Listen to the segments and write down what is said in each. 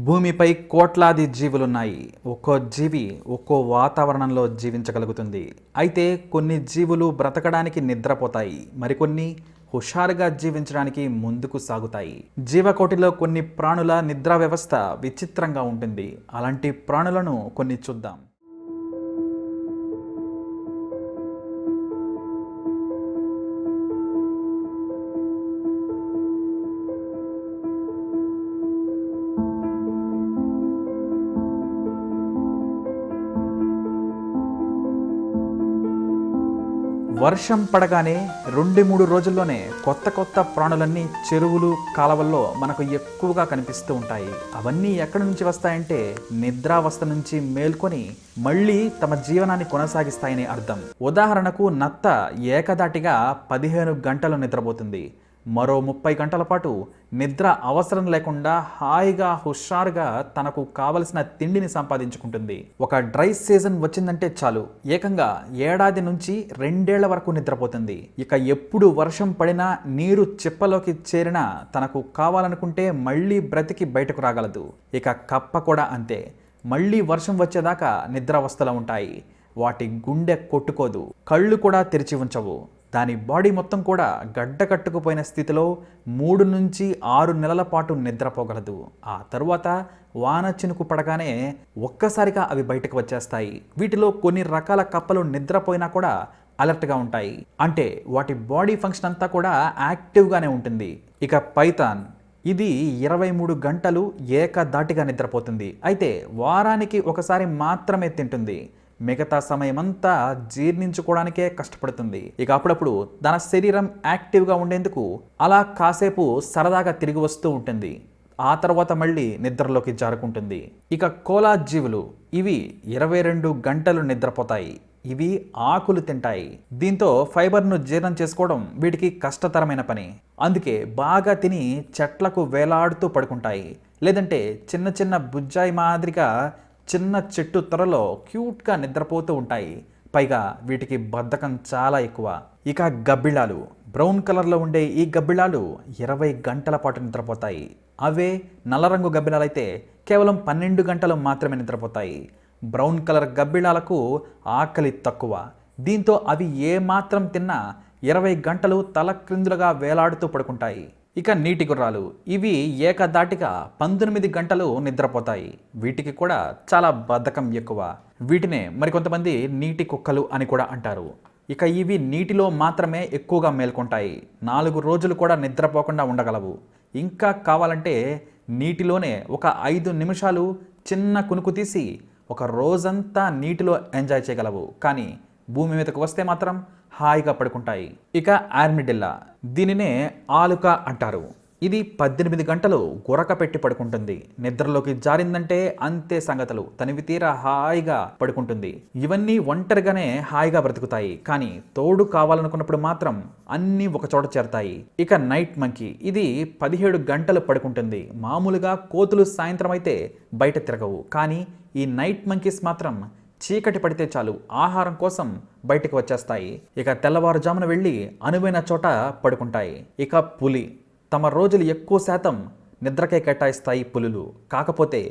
భూమిపై కోట్లాది జీవులున్నాయి. ఒక్కో జీవి ఒక్కో వాతావరణంలో జీవించగలుగుతుంది. అయితే కొన్ని జీవులు బ్రతకడానికి నిద్రపోతాయి, మరికొన్ని హుషారుగా జీవించడానికి ముందుకు సాగుతాయి. జీవకోటిలో కొన్ని ప్రాణుల నిద్రా వ్యవస్థ విచిత్రంగా ఉంటుంది. అలాంటి ప్రాణులను కొన్ని చూద్దాం. వర్షం పడగానే 2-3 రోజుల్లోనే కొత్త ప్రాణులన్నీ చెరువులు, కాలవల్లో మనకు ఎక్కువగా కనిపిస్తూ ఉంటాయి. అవన్నీ ఎక్కడి నుంచి వస్తాయంటే నిద్రావస్థ నుంచి మేల్కొని మళ్ళీ తమ జీవనాన్ని కొనసాగిస్తాయని అర్థం. ఉదాహరణకు నత్త ఏకదాటిగా 15 గంటలు నిద్రపోతుంది. మరో 30 గంటల పాటు నిద్ర అవసరం లేకుండా హాయిగా హుషారుగా తనకు కావలసిన తిండిని సంపాదించుకుంటుంది. ఒక డ్రై సీజన్ వచ్చిందంటే చాలు, ఏకంగా ఏడాది నుంచి 2 ఏళ్ల వరకు నిద్రపోతుంది. ఇక ఎప్పుడు వర్షం పడినా నీరు చిప్పలోకి చేరినా తనకు కావాలనుకుంటే మళ్ళీ బ్రతికి బయటకు రాగలదు. ఇక కప్ప కూడా అంతే, మళ్ళీ వర్షం వచ్చేదాకా నిద్రావస్థలో ఉంటాయి. వాటి గుండె కొట్టుకోదు, కళ్ళు కూడా తెరిచి ఉంచవు. దాని బాడీ మొత్తం కూడా గడ్డ కట్టుకుపోయిన స్థితిలో 3 నుంచి 6 నెలల పాటు నిద్రపోగలదు. ఆ తరువాత వాన చినుకు పడగానే ఒక్కసారిగా అవి బయటకు వచ్చేస్తాయి. వీటిలో కొన్ని రకాల కప్పలు నిద్రపోయినా కూడా అలర్ట్గా ఉంటాయి. అంటే వాటి బాడీ ఫంక్షన్ అంతా కూడా యాక్టివ్గానే ఉంటుంది. ఇక పైథాన్, ఇది 23 గంటలు ఏకదాటిగా నిద్రపోతుంది. అయితే వారానికి ఒకసారి మాత్రమే తింటుంది. మిగతా సమయమంతా జీర్ణించుకోవడానికే కష్టపడుతుంది. ఇక అప్పుడప్పుడు తన శరీరం యాక్టివ్గా ఉండేందుకు అలా కాసేపు సరదాగా తిరిగి వస్తూ ఉంటుంది. ఆ తర్వాత మళ్ళీ నిద్రలోకి జారుకుంటుంది. ఇక కోలా జీవులు, ఇవి 22 గంటలు నిద్రపోతాయి. ఇవి ఆకులు తింటాయి. దీంతో ఫైబర్ను జీర్ణం చేసుకోవడం వీటికి కష్టతరమైన పని. అందుకే బాగా తిని చెట్లకు వేలాడుతూ పడుకుంటాయి. లేదంటే చిన్న చిన్న బుజ్జాయి మాదిరిగా చిన్న చెట్టు త్వరలో క్యూట్గా నిద్రపోతూ ఉంటాయి. పైగా వీటికి బద్ధకం చాలా ఎక్కువ. ఇక గబ్బిళాలు, బ్రౌన్ కలర్లో ఉండే ఈ గబ్బిళాలు 20 గంటల పాటు నిద్రపోతాయి. అవే నల్లరంగు గబ్బిళాలైతే కేవలం 12 గంటలు మాత్రమే నిద్రపోతాయి. బ్రౌన్ కలర్ గబ్బిళాలకు ఆకలి తక్కువ. దీంతో అవి ఏమాత్రం తిన్నా 20 గంటలు తలక్రిందులుగా వేలాడుతూ పడుకుంటాయి. ఇక నీటి గుర్రాలు, ఇవి ఏకదాటిగా 19 గంటలు నిద్రపోతాయి. వీటికి కూడా చాలా బద్ధకం ఎక్కువ. వీటినే మరికొంతమంది నీటి కుక్కలు అని కూడా అంటారు. ఇక ఇవి నీటిలో మాత్రమే ఎక్కువగా మేల్కొంటాయి. 4 రోజులు కూడా నిద్రపోకుండా ఉండగలవు. ఇంకా కావాలంటే నీటిలోనే ఒక 5 నిమిషాలు చిన్న కునుకు తీసి ఒక రోజంతా నీటిలో ఎంజాయ్ చేయగలవు. కానీ భూమి మీదకు వస్తే మాత్రం హాయిగా పడుకుంటాయి. ఇక ఆర్మిడిల్లా, దీనినే ఆలుక అంటారు. ఇది 18 గంటలు గురక పెట్టి పడుకుంటుంది. నిద్రలోకి జారిందంటే అంతే సంగతులు, తనివి తీరా హాయిగా పడుకుంటుంది. ఇవన్నీ ఒంటరిగానే హాయిగా బ్రతుకుతాయి. కానీ తోడు కావాలనుకున్నప్పుడు మాత్రం అన్నీ ఒకచోట చేరతాయి. ఇక నైట్ మంకీ, ఇది 17 గంటలు పడుకుంటుంది. మామూలుగా కోతులు సాయంత్రం అయితే బయట తిరగవు. కానీ ఈ నైట్ మంకీస్ మాత్రం చీకటి పడితే చాలు ఆహారం కోసం బయటకు వచ్చేస్తాయి. ఇక తెల్లవారుజామున వెళ్ళి అనువైన చోట పడుకుంటాయి. ఇక పులి, తమ రోజులు ఎక్కువ శాతం నిద్రకే కేటాయిస్తాయి పులులు. కాకపోతే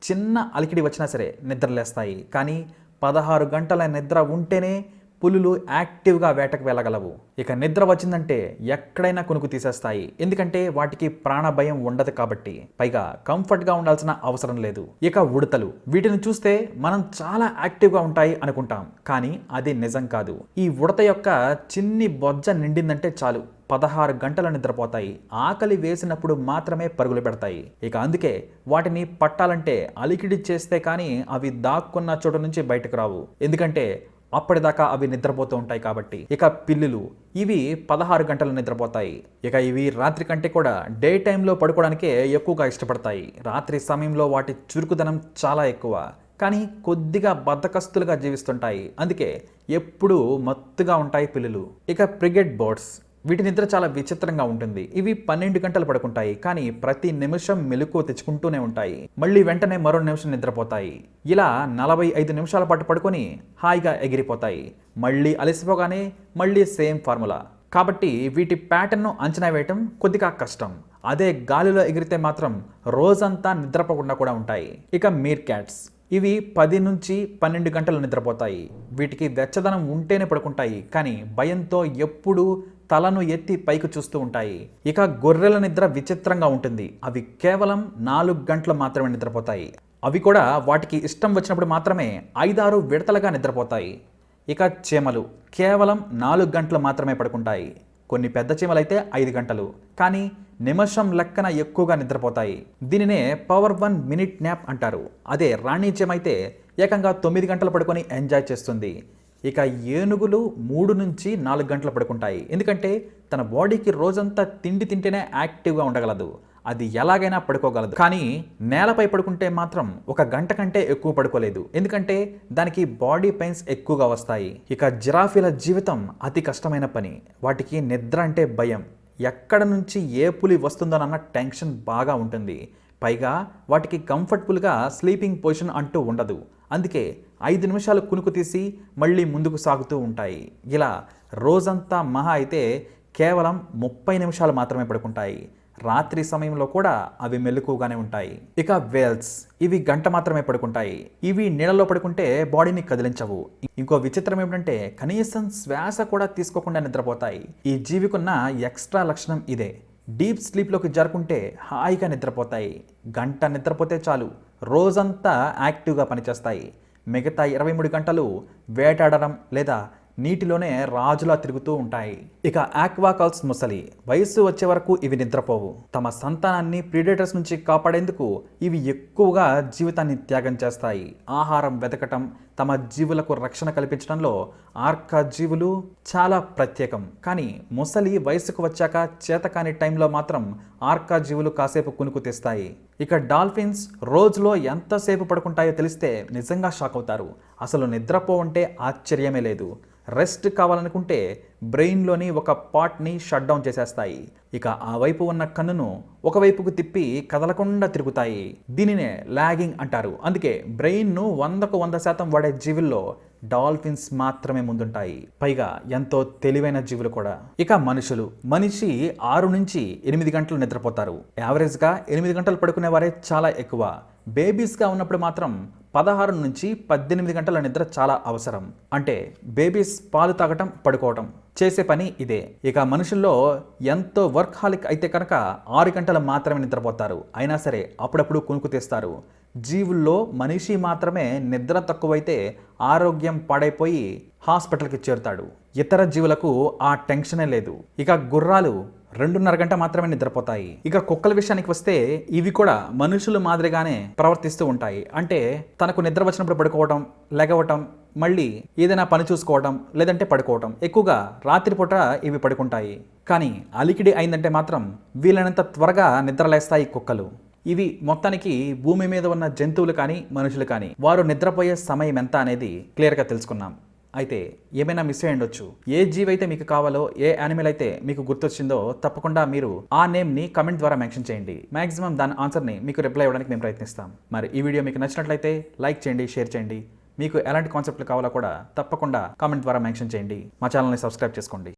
చిన్న అలికిడి వచ్చినా సరే నిద్రలేస్తాయి. కానీ 16 గంటల నిద్ర ఉంటేనే పులులు యాక్టివ్గా వేటకు వెళ్ళగలవు. ఇక నిద్ర వచ్చిందంటే ఎక్కడైనా కునుకు తీసేస్తాయి. ఎందుకంటే వాటికి ప్రాణభయం ఉండదు కాబట్టి. పైగా కంఫర్ట్గా ఉండాల్సిన అవసరం లేదు. ఇక ఉడతలు, వీటిని చూస్తే మనం చాలా యాక్టివ్గా ఉంటాయి అనుకుంటాం. కానీ అది నిజం కాదు. ఈ ఉడత యొక్క చిన్ని బొజ్జ నిండిందంటే చాలు 16 గంటలు నిద్రపోతాయి. ఆకలి వేసినప్పుడు మాత్రమే పరుగులు పెడతాయి. ఇక అందుకే వాటిని పట్టాలంటే అలికిడి చేస్తే కానీ అవి దాక్కున్న చోటు నుంచి బయటకు రావు. ఎందుకంటే అప్పటిదాకా అవి నిద్రపోతూ ఉంటాయి కాబట్టి. ఇక పిల్లులు, ఇవి 16 గంటలు నిద్రపోతాయి. ఇక ఇవి రాత్రి కంటే కూడా డే టైంలో పడుకోవడానికే ఎక్కువగా ఇష్టపడతాయి. రాత్రి సమయంలో వాటి చురుకుదనం చాలా ఎక్కువ. కానీ కొద్దిగా బద్ధకస్తులుగా జీవిస్తుంటాయి. అందుకే ఎప్పుడూ మత్తుగా ఉంటాయి పిల్లులు. ఇక ఫ్రిగేట్ బర్డ్స్, వీటి నిద్ర చాలా విచిత్రంగా ఉంటుంది. ఇవి 12 గంటలు పడుకుంటాయి. కానీ ప్రతి నిమిషం మెలకువ తెచ్చుకుంటూనే ఉంటాయి. మళ్ళీ వెంటనే మరో నిమిషం నిద్రపోతాయి. ఇలా 45 నిమిషాల పాటు పడుకొని హాయిగా ఎగిరిపోతాయి. మళ్ళీ అలసిపోగానే మళ్ళీ సేమ్ ఫార్ములా. కాబట్టి వీటి ప్యాటర్న్ను అంచనా వేయటం కొద్దిగా కష్టం. అదే గాలిలో ఎగిరితే మాత్రం రోజంతా నిద్రపోకుండా కూడా ఉంటాయి. ఇక మీర్ క్యాట్స్, ఇవి 10 నుంచి 12 గంటలు నిద్రపోతాయి. వీటికి వెచ్చదనం ఉంటేనే పడుకుంటాయి, కానీ భయంతో ఎప్పుడూ తలను ఎత్తి పైకి చూస్తూ ఉంటాయి. ఇక గొర్రెల నిద్ర విచిత్రంగా ఉంటుంది. అవి కేవలం 4 గంటలు మాత్రమే నిద్రపోతాయి. అవి కూడా వాటికి ఇష్టం వచ్చినప్పుడు మాత్రమే 5-6 విడతలుగా నిద్రపోతాయి. ఇక చీమలు కేవలం 4 గంటలు మాత్రమే పడుకుంటాయి. కొన్ని పెద్ద చీమలైతే 5 గంటలు, కానీ నిమిషం లెక్కన ఎక్కువగా నిద్రపోతాయి. దీనినే పవర్ 1 మినిట్ న్యాప్ అంటారు. అదే రాణి చీమ అయితే ఏకంగా 9 గంటలు పడుకొని ఎంజాయ్ చేస్తుంది. ఇక ఏనుగులు 3 నుంచి 4 గంటలు పడుకుంటాయి. ఎందుకంటే తన బాడీకి రోజంతా తిండి తింటేనే యాక్టివ్గా ఉండగలదు. అది ఎలాగైనా పడుకోగలదు. కానీ నేలపై పడుకుంటే మాత్రం 1 గంట కంటే ఎక్కువ పడుకోలేదు. ఎందుకంటే దానికి బాడీ పెయిన్స్ ఎక్కువగా వస్తాయి. ఇక జిరాఫీల జీవితం అతి కష్టమైన పని. వాటికి నిద్ర అంటే భయం. ఎక్కడ నుంచి ఏ పులి వస్తుందోనన్న టెన్షన్ బాగా ఉంటుంది. పైగా వాటికి కంఫర్టబుల్గా స్లీపింగ్ పొజిషన్ అంటూ ఉండదు. అందుకే 5 నిమిషాలు కునుకు తీసి మళ్ళీ ముందుకు సాగుతూ ఉంటాయి. ఇలా రోజంతా మహా అయితే కేవలం 30 నిమిషాలు మాత్రమే పడుకుంటాయి. రాత్రి సమయంలో కూడా అవి మెలకుగానే ఉంటాయి. ఇక వేల్స్, ఇవి గంట మాత్రమే పడుకుంటాయి. ఇవి నీళ్ళలో పడుకుంటే బాడీని కదిలించవు. ఇంకో విచిత్రం ఏమిటంటే కనీసం శ్వాస కూడా తీసుకోకుండా నిద్రపోతాయి. ఈ జీవికున్న ఎక్స్ట్రా లక్షణం ఇదే. డీప్ స్లీప్లోకి జారుకుంటే హాయిగా నిద్రపోతాయి. గంట నిద్రపోతే చాలు, రోజంతా యాక్టివ్గా పనిచేస్తాయి. మిగతా 23 గంటలు వేటాడడం లేదా నీటిలోనే రాజులా తిరుగుతూ ఉంటాయి. ఇక ఆక్వాకల్స్ ముసలి, వయస్సు వచ్చే వరకు ఇవి నిద్రపోవు. తమ సంతానాన్ని ప్రీడేటర్స్ నుంచి కాపాడేందుకు ఇవి ఎక్కువగా జీవితాన్ని త్యాగం చేస్తాయి. ఆహారం వెతకటం, తమ జీవులకు రక్షణ కల్పించడంలో ఆర్కా జీవులు చాలా ప్రత్యేకం. కానీ ముసలి వయసుకు వచ్చాక చేతకాని టైంలో మాత్రం ఆర్కా జీవులు కాసేపు కునుకు తెస్తాయి. ఇక డాల్ఫిన్స్ రోజులో ఎంతసేపు పడుకుంటాయో తెలిస్తే నిజంగా షాక్ అవుతారు. అసలు నిద్రపోవంటే ఆశ్చర్యమే లేదు. రెస్ట్ కావాలనుకుంటే బ్రెయిన్లోని ఒక పార్ట్ని షట్ డౌన్ చేసేస్తాయి. ఇక ఆ వైపు ఉన్న కన్నును ఒకవైపుకు తిప్పి కదలకుండా తిరుగుతాయి. దీనినే లాగింగ్ అంటారు. అందుకే బ్రెయిన్ను 100కు 100% వాడే జీవుల్లో డాల్ఫిన్స్ మాత్రమే ముందుంటాయి. పైగా ఎంతో తెలివైన జీవులు కూడా. ఇక మనిషి 6 నుంచి 8 గంటలు నిద్రపోతారు. యావరేజ్గా 8 గంటలు పడుకునే వారే చాలా ఎక్కువ. బేబీస్గా ఉన్నప్పుడు మాత్రం 16 నుంచి 18 గంటల నిద్ర చాలా అవసరం. అంటే బేబీస్ పాలు తాగటం, పడుకోవటం చేసే పని ఇదే. ఇక మనుషుల్లో ఎంతో వర్క్ హాలిక్ అయితే కనుక 6 గంటలు మాత్రమే నిద్రపోతారు. అయినా సరే అప్పుడప్పుడు కునుకు తీస్తారు. జీవుల్లో మనిషి మాత్రమే నిద్ర తక్కువైతే ఆరోగ్యం పాడైపోయి హాస్పిటల్కి చేరుతాడు. ఇతర జీవులకు ఆ టెన్షనే లేదు. ఇక గుర్రాలు 2.5 గంట మాత్రమే నిద్రపోతాయి. ఇక కుక్కల విషయానికి వస్తే ఇవి కూడా మనుషుల మాదిరిగానే ప్రవర్తిస్తూ ఉంటాయి. అంటే తనకు నిద్ర వచ్చినప్పుడు పడుకోవటం, లెగవటం, మళ్ళీ ఏదైనా పని చూసుకోవటం, లేదంటే పడుకోవటం. ఎక్కువగా రాత్రిపూట ఇవి పడుకుంటాయి. కానీ అలికిడి అయిందంటే మాత్రం వీలైనంత త్వరగా నిద్రలేస్తాయి కుక్కలు. ఇవి మొత్తానికి భూమి మీద ఉన్న జంతువులు కానీ మనుషులు కానీ వారు నిద్రపోయే సమయం ఎంత అనేది క్లియర్గా తెలుసుకున్నాం. అయితే ఏమైనా మిస్ అయ్యి ఉండొచ్చు. ఏ జీవి అయితే మీకు కావాలో, ఏ యానిమల్ అయితే మీకు గుర్తొచ్చిందో తప్పకుండా మీరు ఆ నేమ్ని కమెంట్ ద్వారా మెన్షన్ చేయండి. మాక్సిమం దాని ఆన్సర్ని మీకు రిప్లై ఇవ్వడానికి మేము ప్రయత్నిస్తాం. మరి ఈ వీడియో మీకు నచ్చినట్లయితే లైక్ చేయండి, షేర్ చేయండి. మీకు ఎలాంటి కాన్సెప్ట్లు కావాలో కూడా తప్పకుండా కామెంట్ ద్వారా మెన్షన్ చేయండి. మా ఛానల్ని సబ్స్క్రైబ్ చేసుకోండి.